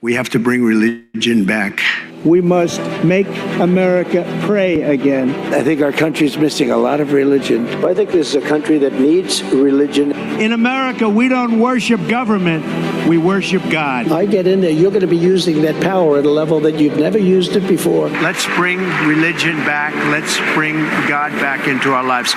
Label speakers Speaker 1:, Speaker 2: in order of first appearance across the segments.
Speaker 1: We have to bring religion back.
Speaker 2: We must make America pray again.
Speaker 3: I think our country's missing a lot of religion. I think this is a country that needs religion.
Speaker 2: In America, we don't worship government, we worship God.
Speaker 3: I get in there, you're going to be using that power at a level that you've never used it before.
Speaker 1: Let's bring religion back. Let's bring God back into our lives.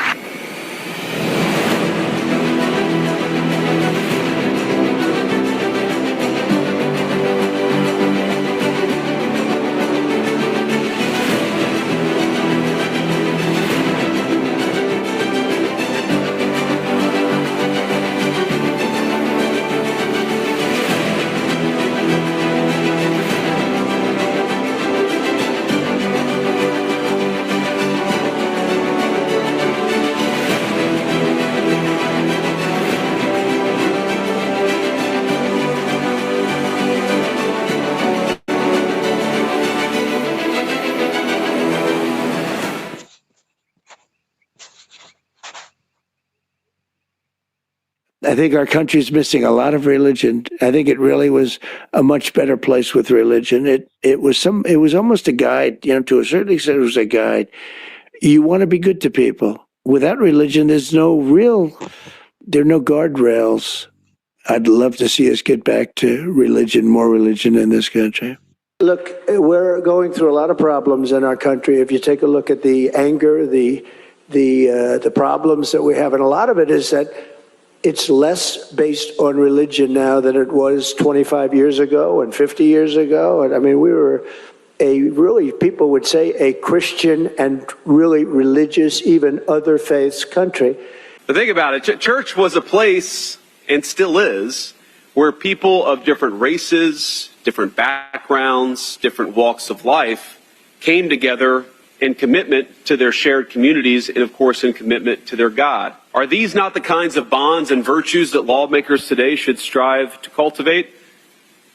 Speaker 3: I think our country's missing a lot of religion. I think it really was a much better place with religion. It was almost a guide, to a certain extent it was a guide. You want to be good to people. Without religion, there are no guardrails. I'd love to see us get back to religion, more religion in this country. Look, we're going through a lot of problems in our country. If you take a look at the anger, the problems that we have, and a lot of it is that it's less based on religion now than it was 25 years ago and 50 years ago. And I mean, we were people would say, a Christian and really religious, even other faiths country.
Speaker 4: But think about it. Church was a place, and still is, where people of different races, different backgrounds, different walks of life came together in commitment to their shared communities and, of course, in commitment to their God. Are these not the kinds of bonds and virtues that lawmakers today should strive to cultivate?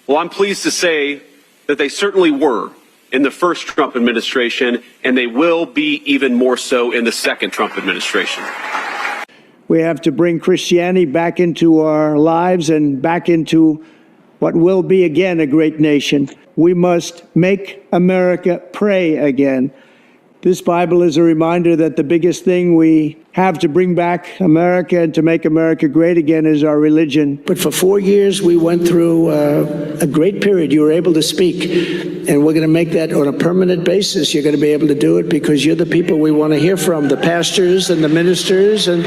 Speaker 4: Well, I'm pleased to say that they certainly were in the first Trump administration, and they will be even more so in the second Trump administration.
Speaker 2: We have to bring Christianity back into our lives and back into what will be again a great nation. We must make America pray again. This Bible is a reminder that the biggest thing we have to bring back America and to make America great again is our religion.
Speaker 3: But for 4 years, we went through a great period. You were able to speak, and we're going to make that on a permanent basis. You're going to be able to do it because you're the people we want to hear from, the pastors and the ministers and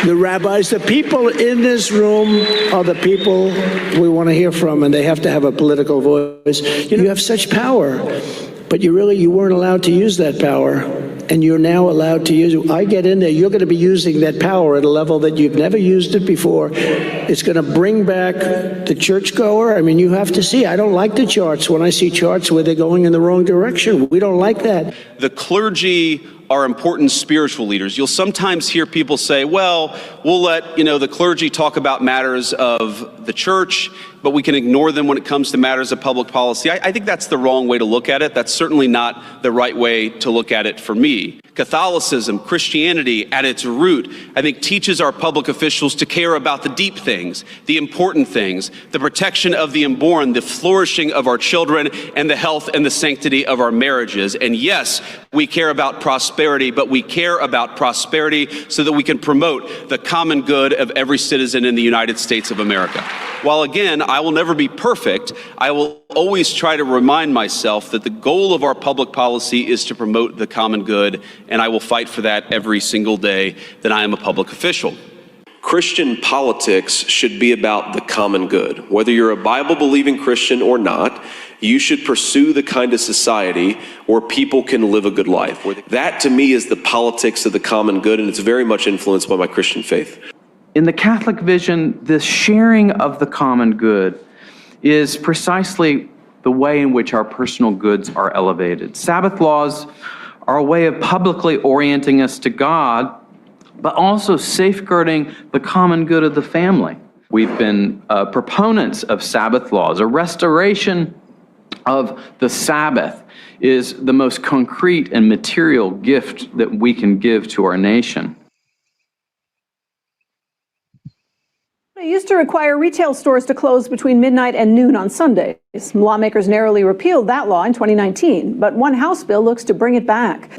Speaker 3: the rabbis. The people in this room are the people we want to hear from, and they have to have a political voice. You have such power. But you weren't allowed to use that power, and you're now allowed to use it. I get in there, you're going to be using that power at a level that you've never used it before. It's going to bring back the churchgoer. I mean, you have to see, I don't like the charts. When I see charts where they're going in the wrong direction, we don't like that.
Speaker 4: The clergy are important spiritual leaders. You'll sometimes hear people say, well, we'll let, the clergy talk about matters of the church, but we can ignore them when it comes to matters of public policy. I think that's the wrong way to look at it. That's certainly not the right way to look at it for me. Catholicism, Christianity, at its root, I think teaches our public officials to care about the deep things, the important things, the protection of the unborn, the flourishing of our children, and the health and the sanctity of our marriages. And yes, we care about prosperity, but we care about prosperity so that we can promote the common good of every citizen in the United States of America. While again, I will never be perfect, I will always try to remind myself that the goal of our public policy is to promote the common good, and I will fight for that every single day that I am a public official. Christian politics should be about the common good. Whether you're a Bible-believing Christian or not, you should pursue the kind of society where people can live a good life. That, to me, is the politics of the common good, and it's very much influenced by my Christian faith.
Speaker 5: In the Catholic vision, the sharing of the common good is precisely the way in which our personal goods are elevated. Sabbath laws are a way of publicly orienting us to God, but also safeguarding the common good of the family. We've been proponents of Sabbath laws. A restoration of the Sabbath is the most concrete and material gift that we can give to our nation.
Speaker 6: It used to require retail stores to close between midnight and noon on Sundays. Lawmakers narrowly repealed that law in 2019, but one House bill looks to bring it back.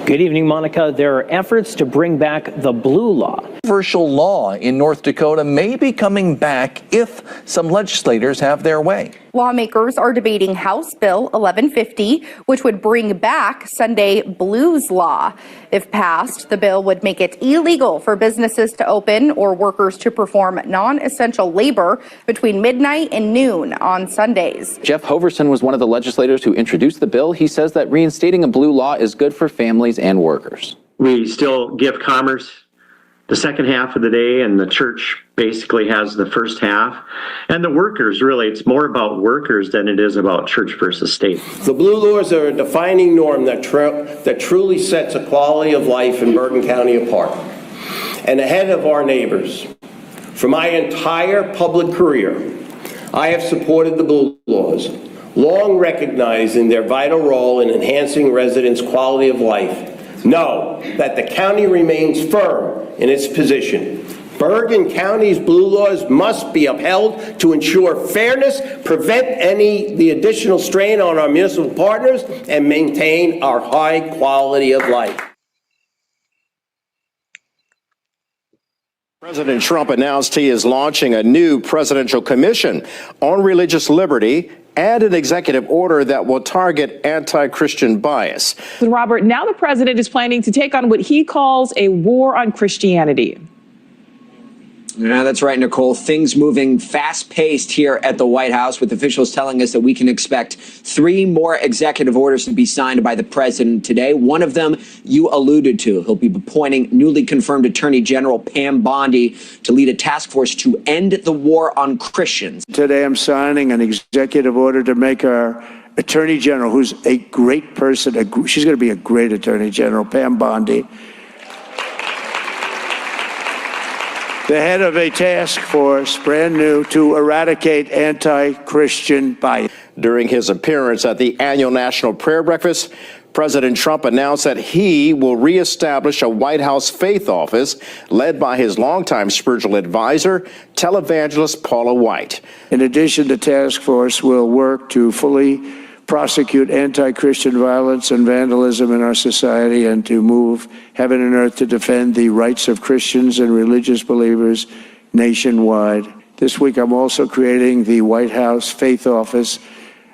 Speaker 7: Good evening, Monica. There are efforts to bring back the blue law.
Speaker 8: Controversial law in North Dakota may be coming back if some legislators have their way.
Speaker 9: Lawmakers are debating House Bill 1150, which would bring back Sunday blues law. If passed, the bill would make it illegal for businesses to open or workers to perform non-essential labor between midnight and noon on Sundays.
Speaker 10: Jeff Hoverson was one of the legislators who introduced the bill. He says that reinstating a blue law is good for families and workers.
Speaker 11: We still give commerce the second half of the day, and the church basically has the first half. And the workers, really, it's more about workers than it is about church versus state.
Speaker 12: The blue laws are a defining norm that truly sets a quality of life in Bergen County apart and ahead of our neighbors. For my entire public career, I have supported the blue laws, long recognizing their vital role in enhancing residents' quality of life. Know that the county remains firm in its position. Bergen County's blue laws must be upheld to ensure fairness, prevent the additional strain on our municipal partners, and maintain our high quality of life.
Speaker 13: President Trump announced he is launching a new presidential commission on religious liberty and an executive order that will target anti-Christian bias.
Speaker 14: Robert, now the president is planning to take on what he calls a war on Christianity.
Speaker 15: Yeah, that's right, Nicole. Things moving fast-paced here at the White House, with officials telling us that we can expect 3 more executive orders to be signed by the president today. One of them you alluded to. He'll be appointing newly confirmed Attorney General Pam Bondi to lead a task force to end the war on Christians.
Speaker 2: Today I'm signing an executive order to make our Attorney General, who's a great person, she's going to be a great Attorney General, Pam Bondi, the head of a task force, brand new, to eradicate anti-Christian bias.
Speaker 13: During his appearance at the annual National Prayer Breakfast, President Trump announced that he will reestablish a White House faith office led by his longtime spiritual advisor, televangelist Paula White.
Speaker 2: In addition, the task force will work to fully prosecute anti-Christian violence and vandalism in our society and to move heaven and earth to defend the rights of Christians and religious believers nationwide. This week, I'm also creating the White House Faith Office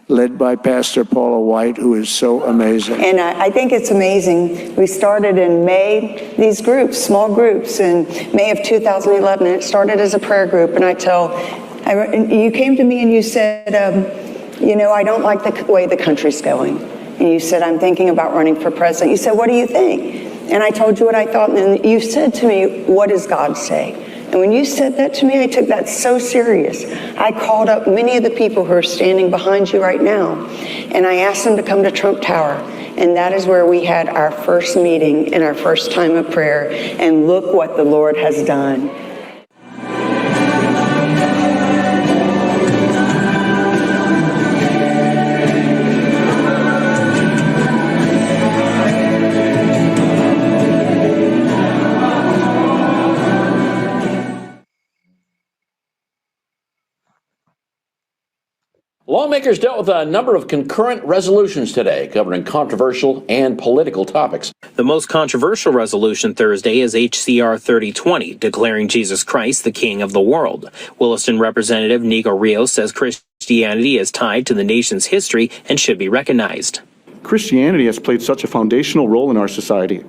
Speaker 2: led by Pastor Paula White, who is so amazing.
Speaker 16: And I think it's amazing. We started in May, these groups, small groups, in May of 2011. And it started as a prayer group. And you came to me and you said, you know, I don't like the way the country's going. And you said, I'm thinking about running for president. You said, what do you think? And I told you what I thought. And then you said to me, what does God say? And when you said that to me, I took that so serious. I called up many of the people who are standing behind you right now, and I asked them to come to Trump Tower. And that is where we had our first meeting and our first time of prayer. And look what the Lord has done.
Speaker 17: Lawmakers dealt with a number of concurrent resolutions today, covering controversial and political topics.
Speaker 18: The most controversial resolution Thursday is HCR 3020, declaring Jesus Christ the King of the world. Williston Representative Nico Rios says Christianity is tied to the nation's history and should be recognized.
Speaker 19: Christianity has played such a foundational role in our society,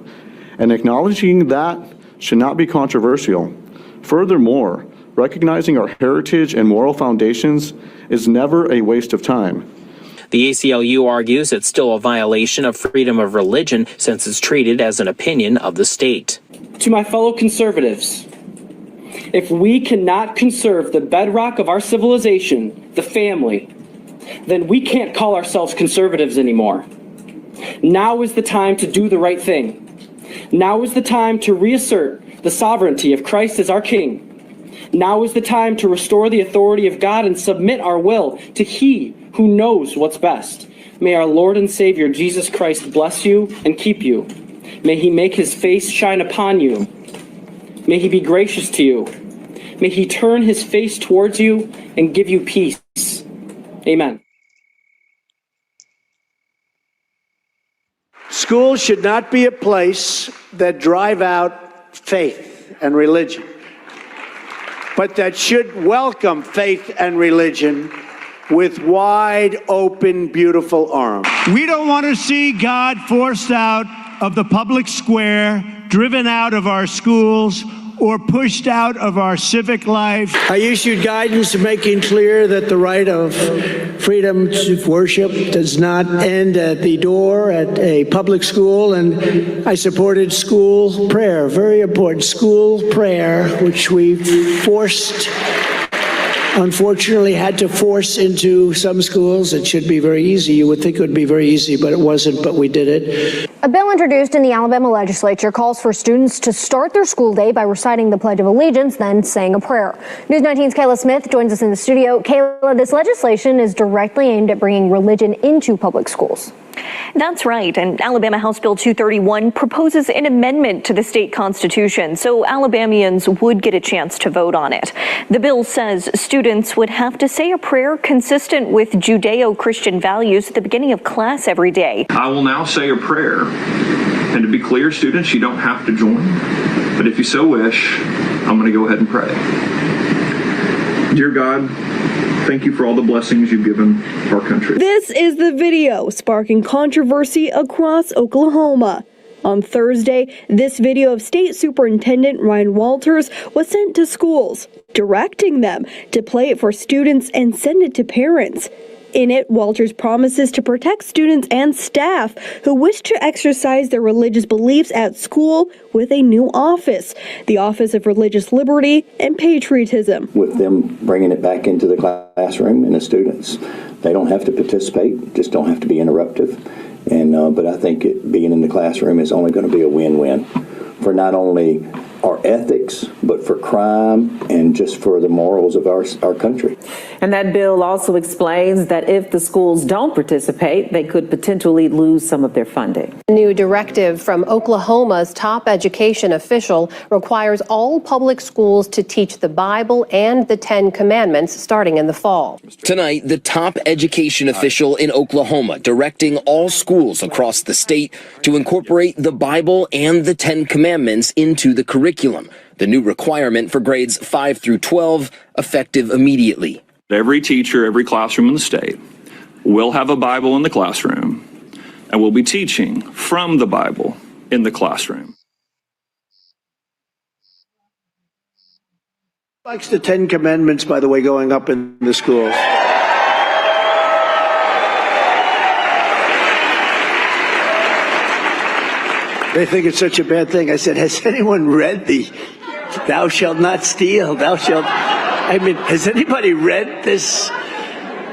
Speaker 19: and acknowledging that should not be controversial. Furthermore, recognizing our heritage and moral foundations is never a waste of time.
Speaker 18: The ACLU argues it's still a violation of freedom of religion since it's treated as an opinion of the state.
Speaker 20: To my fellow conservatives, if we cannot conserve the bedrock of our civilization, the family, then we can't call ourselves conservatives anymore. Now is the time to do the right thing. Now is the time to reassert the sovereignty of Christ as our King. Now is the time to restore the authority of God and submit our will to He who knows what's best. May our Lord and Savior Jesus Christ bless you and keep you. May He make His face shine upon you. May He be gracious to you. May he turn his face towards you and give you peace. Amen.
Speaker 2: Schools should not be a place that drive out faith and religion, but that should welcome faith and religion with wide open, beautiful arms.
Speaker 1: We don't want to see God forced out of the public square, driven out of our schools, or pushed out of our civic life.
Speaker 2: I issued guidance making clear that the right of freedom to worship does not end at the door at a public school, and I supported school prayer, very important, school prayer, which we unfortunately had to force into some schools. It should be very easy. You would think it would be very easy, but it wasn't, but we did it.
Speaker 21: A bill introduced in the Alabama legislature calls for students to start their school day by reciting the Pledge of Allegiance, then saying a prayer. News 19's Kayla Smith joins us in the studio. Kayla, this legislation is directly aimed at bringing religion into public schools.
Speaker 22: That's right. And Alabama House Bill 231 proposes an amendment to the state constitution, so Alabamians would get a chance to vote on it. The bill says students would have to say a prayer consistent with Judeo-Christian values at the beginning of class every day.
Speaker 23: I will now say a prayer. And to be clear, students, you don't have to join. But if you so wish, I'm going to go ahead and pray. Dear God, thank you for all the blessings you've given our country.
Speaker 24: This is the video sparking controversy across Oklahoma. On Thursday, this video of State Superintendent Ryan Walters was sent to schools, directing them to play it for students and send it to parents. In it, Walters promises to protect students and staff who wish to exercise their religious beliefs at school with a new office, the Office of Religious Liberty and Patriotism.
Speaker 25: With them bringing it back into the classroom and the students, they don't have to participate, just don't have to be interruptive. But I think being in the classroom is only going to be a win-win for not only our ethics, but for crime and just for the morals of our country.
Speaker 26: And that bill also explains that if the schools don't participate, they could potentially lose some of their funding.
Speaker 27: A new directive from Oklahoma's top education official requires all public schools to teach the Bible and the Ten Commandments starting in the fall.
Speaker 28: Tonight, the top education official in Oklahoma directing all schools across the state to incorporate the Bible and the Ten Commandments into the curriculum. The new requirement for grades 5 through 12, effective immediately.
Speaker 23: Every teacher, every classroom in the state will have a Bible in the classroom and will be teaching from the Bible in the classroom.
Speaker 2: Likes the Ten Commandments, by the way, going up in the schools. They think it's such a bad thing. I said, has anyone read the thou shalt not steal, has anybody read this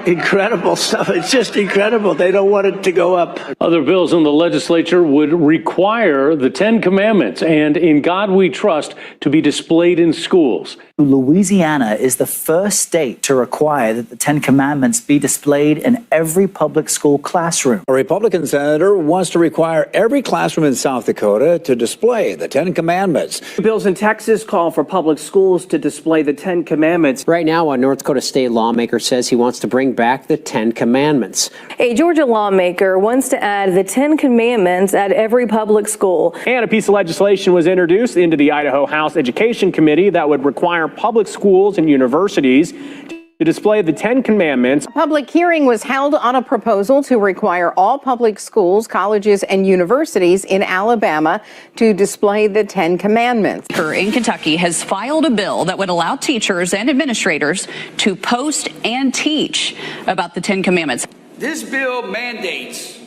Speaker 2: incredible stuff? It's just incredible. They don't want it to go up.
Speaker 29: Other bills in the legislature would require the Ten Commandments and In God We Trust to be displayed in schools.
Speaker 30: Louisiana is the first state to require that the Ten Commandments be displayed in every public school classroom.
Speaker 31: A Republican senator wants to require every classroom in South Dakota to display the Ten Commandments.
Speaker 20: Bills in Texas call for public schools to display the Ten Commandments.
Speaker 32: Right now, a North Dakota state lawmaker says he wants to bring back the Ten Commandments.
Speaker 22: A Georgia lawmaker wants to add the Ten Commandments at every public school.
Speaker 20: And a piece of legislation was introduced into the Idaho House Education Committee that would require public schools and universities to display the Ten Commandments.
Speaker 27: A public hearing was held on a proposal to require all public schools, colleges, and universities in Alabama to display the Ten Commandments.
Speaker 33: In Kentucky has filed a bill that would allow teachers and administrators to post and teach about the Ten Commandments.
Speaker 34: This bill mandates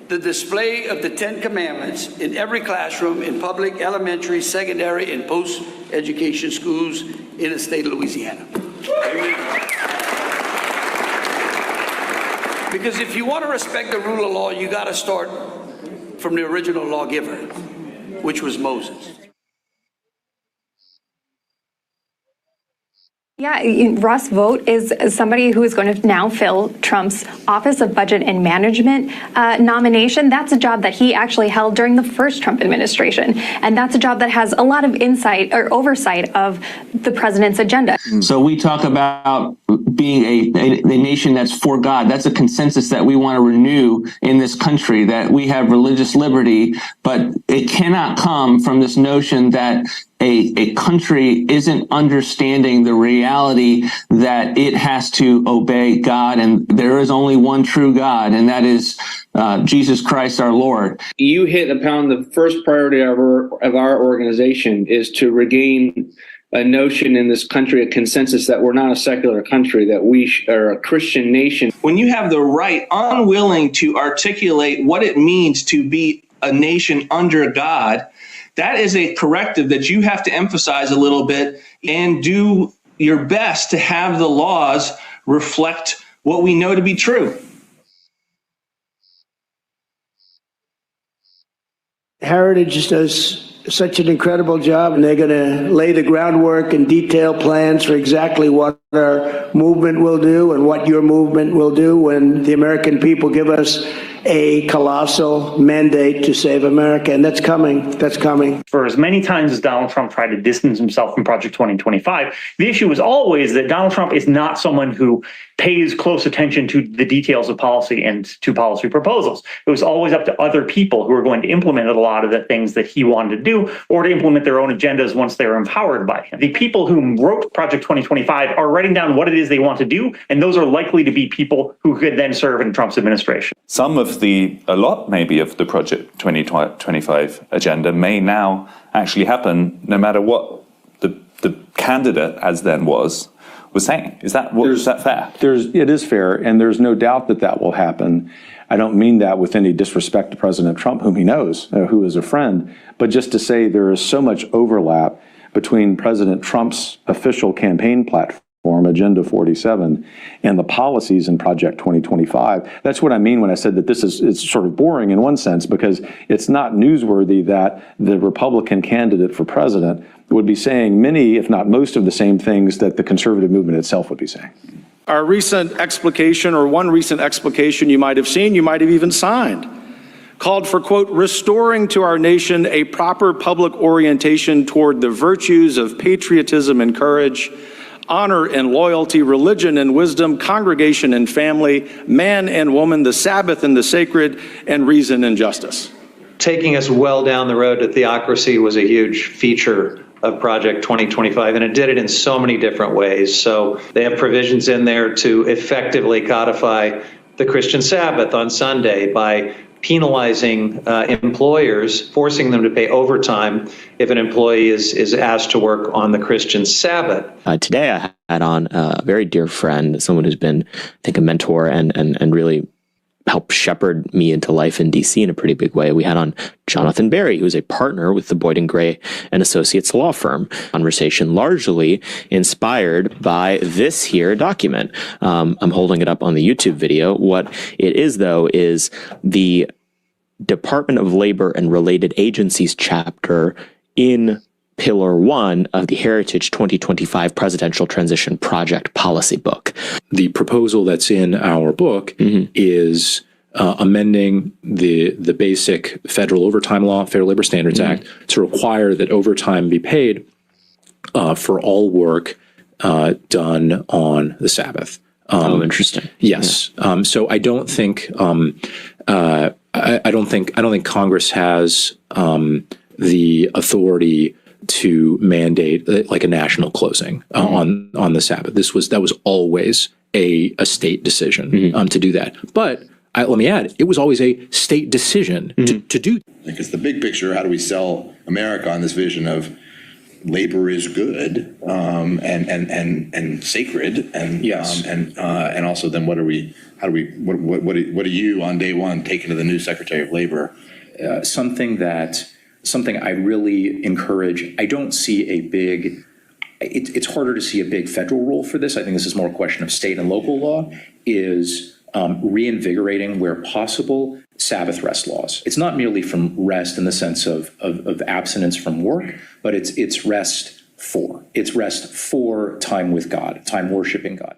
Speaker 34: the display of the Ten Commandments in every classroom in public, elementary, secondary, and post-education schools in the state of Louisiana. Because if you want to respect the rule of law, you got to start from the original lawgiver, which was Moses.
Speaker 3: Yeah, Russ Vought is somebody who is going to now fill Trump's Office of Budget and Management nomination. That's a job that he actually held during the first Trump administration. And that's a job that has a lot of insight or oversight of the president's agenda.
Speaker 4: So we talk about being a nation that's for God. That's a consensus that we want to renew in this country, that we have religious liberty, but it cannot come from this notion that a country isn't understanding the reality that it has to obey God, and there is only one true God, and that is Jesus Christ our Lord.
Speaker 5: You hit upon the first priority of our organization is to regain a notion in this country, a consensus that we're not a secular country, that we are a Christian nation.
Speaker 6: When you have the right, unwilling to articulate what it means to be a nation under God, that is a corrective that you have to emphasize a little bit and do your best to have the laws reflect what we know to be true.
Speaker 2: Heritage does such an incredible job, and they're going to lay the groundwork and detail plans for exactly what our movement will do and what your movement will do when the American people give us a colossal mandate to save America. And that's coming. That's coming.
Speaker 7: For as many times as Donald Trump tried to distance himself from Project 2025, the issue was always that Donald Trump is not someone who pays close attention to the details of policy and to policy proposals. It was always up to other people who were going to implement a lot of the things that he wanted to do, or to implement their own agendas once they were empowered by him. The people who wrote Project 2025 are writing down what it is they want to do, and those are likely to be people who could then serve in Trump's administration.
Speaker 8: A lot maybe of the Project 2025 agenda may now actually happen no matter what the candidate as then was saying. Is that fair?
Speaker 9: It is fair, and there's no doubt that will happen. I don't mean that with any disrespect to President Trump, whom he knows, who is a friend, but just to say there is so much overlap between President Trump's official campaign platform, Agenda 47, and the policies in Project 2025. That's what I mean when I said that it's sort of boring in one sense, because it's not newsworthy that the Republican candidate for president would be saying many, if not most, of the same things that the conservative movement itself would be saying.
Speaker 10: Our recent explication, or one recent explication you might have seen, you might have even signed, called for, quote, restoring to our nation a proper public orientation toward the virtues of patriotism and courage, honor and loyalty, religion and wisdom, congregation and family, man and woman, the Sabbath and the sacred, and reason and justice.
Speaker 11: Taking us well down the road to theocracy was a huge feature of Project 2025, and it did it in so many different ways. So they have provisions in there to effectively codify the Christian Sabbath on Sunday by penalizing employers, forcing them to pay overtime if an employee is asked to work on the Christian Sabbath.
Speaker 12: Today I had on a very dear friend, someone who's been, I think, a mentor and really helped shepherd me into life in DC in a pretty big way. We had on Jonathan Berry, who is a partner with the Boyd & Gray and Associates law firm. Conversation largely inspired by this here document. I'm holding it up on the YouTube video. What it is, though, is the Department of Labor and Related Agencies chapter in Pillar 1 of the Heritage 2025 Presidential Transition Project Policy Book.
Speaker 13: The proposal that's in our book is amending the basic federal overtime law, Fair Labor Standards Act, to require that overtime be paid for all work done on the Sabbath.
Speaker 12: Interesting.
Speaker 13: Yes. So I don't think I don't think Congress has the authority to mandate like a national closing on the Sabbath. That was always a state decision to do that. But let me add, it was always a state decision to do.
Speaker 14: Because the big picture, how do we sell America on this vision of labor is good and sacred, and yes, and also then what are you on day one taking to the new Secretary of Labor?
Speaker 13: Something I really encourage. I don't see a big. It's harder to see a big federal role for this. I think this is more a question of state and local law. Is reinvigorating where possible Sabbath rest laws. It's not merely from rest in the sense of abstinence from work, but it's rest
Speaker 1: for. It's rest for time with God, time worshiping God.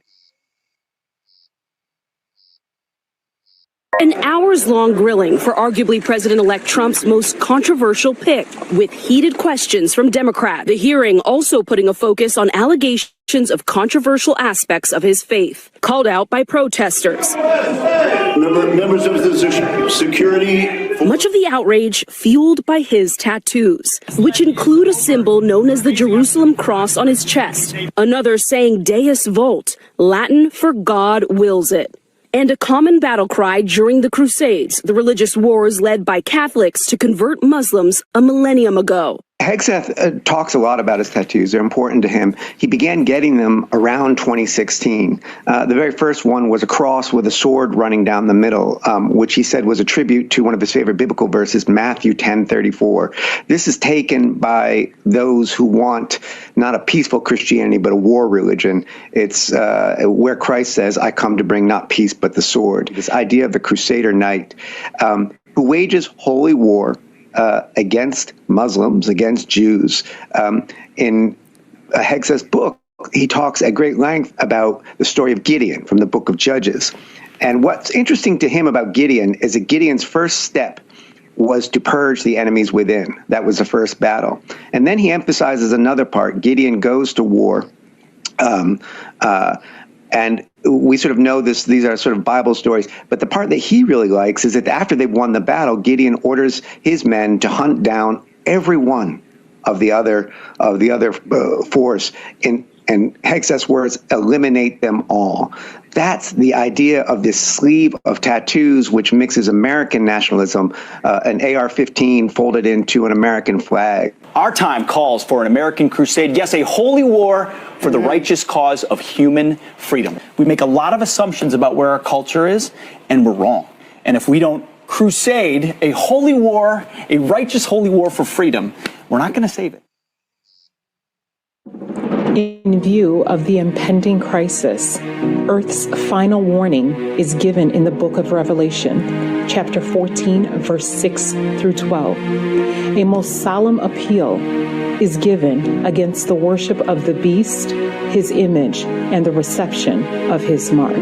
Speaker 15: An hours-long grilling for arguably President-elect Trump's most controversial pick, with heated questions from Democrats. The hearing also putting a focus on allegations of controversial aspects of his faith, called out by protesters.
Speaker 16: Members of the security.
Speaker 15: Much of the outrage fueled by his tattoos, which include a symbol known as the Jerusalem cross on his chest, another saying Deus Vult, Latin for God wills it, and a common battle cry during the Crusades, the religious wars led by Catholics to convert Muslims a millennium ago.
Speaker 17: Hegseth talks a lot about his tattoos. They're important to him. He began getting them around 2016. The very first one was a cross with a sword running down the middle, which he said was a tribute to one of his favorite biblical verses, Matthew 10:34. This is taken by those who want not a peaceful Christianity, but a war religion. It's where Christ says, I come to bring not peace, but the sword. This idea of the Crusader Knight who wages holy war against Muslims, against Jews. In Hegseth's book, he talks at great length about the story of Gideon from the book of Judges. And what's interesting to him about Gideon is that Gideon's first step was to purge the enemies within. That was the first battle. And then he emphasizes another part. Gideon goes to war, and we sort of know this, these are sort of Bible stories, but the part that he really likes is that after they've won the battle, Gideon orders his men to hunt down every one of the other force. And Hegseth's words, eliminate them all. That's the idea of this sleeve of tattoos, which mixes American nationalism, an AR-15 folded into an American flag.
Speaker 18: Our time calls for an American crusade, yes, a holy war for the righteous cause of human freedom. We make a lot of assumptions about where our culture is, and we're wrong. And if we don't crusade a holy war, a righteous holy war for freedom, we're not going to save it.
Speaker 19: In view of the impending crisis, Earth's final warning is given in the book of Revelation, chapter 14, verse 6 through 12. A most solemn appeal is given against the worship of the beast, his image, and the reception of his mark.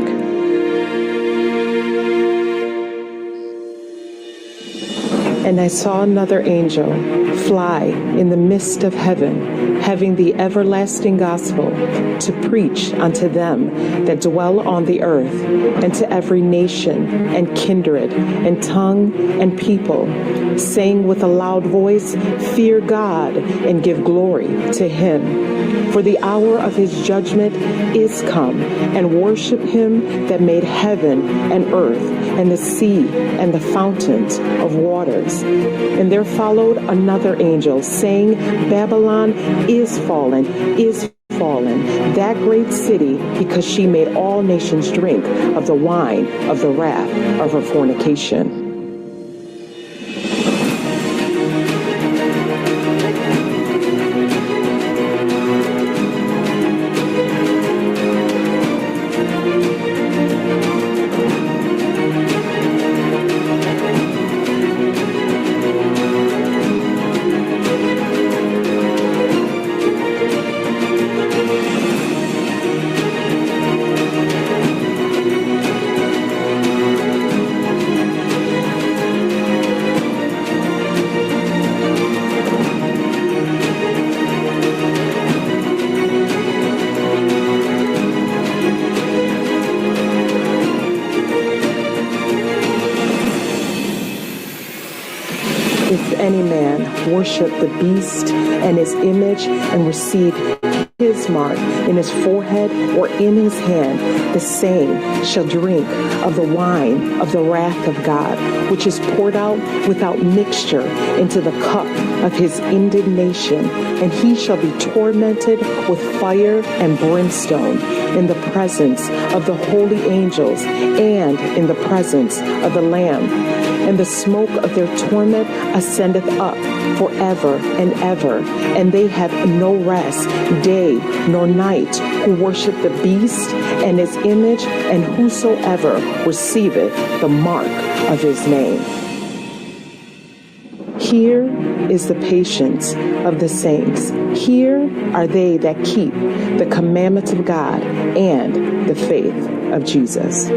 Speaker 19: And I saw another angel fly in the midst of heaven, having the everlasting gospel to preach unto them that dwell on the earth, and to every nation and kindred and tongue and people, saying with a loud voice, Fear God and give glory to him. For the hour of his judgment is come, and worship him that made heaven and earth and the sea and the fountains of waters. And there followed another angel, saying, Babylon is fallen, that great city, because she made all nations drink of the wine of the wrath of her fornication. Worship the beast and his image and receive his mark in his forehead or in his hand, the same shall drink of the wine of the wrath of God, which is poured out without mixture into the cup of his indignation, and he shall be tormented with fire and brimstone in the presence of the holy angels and in the presence of the Lamb. And the smoke of their torment ascendeth up forever and ever, and they have no rest, day nor night, who worship the beast and his image, and whosoever receiveth the mark of his name. Here is the patience of the saints. Here are they that keep the commandments of God and the faith of Jesus.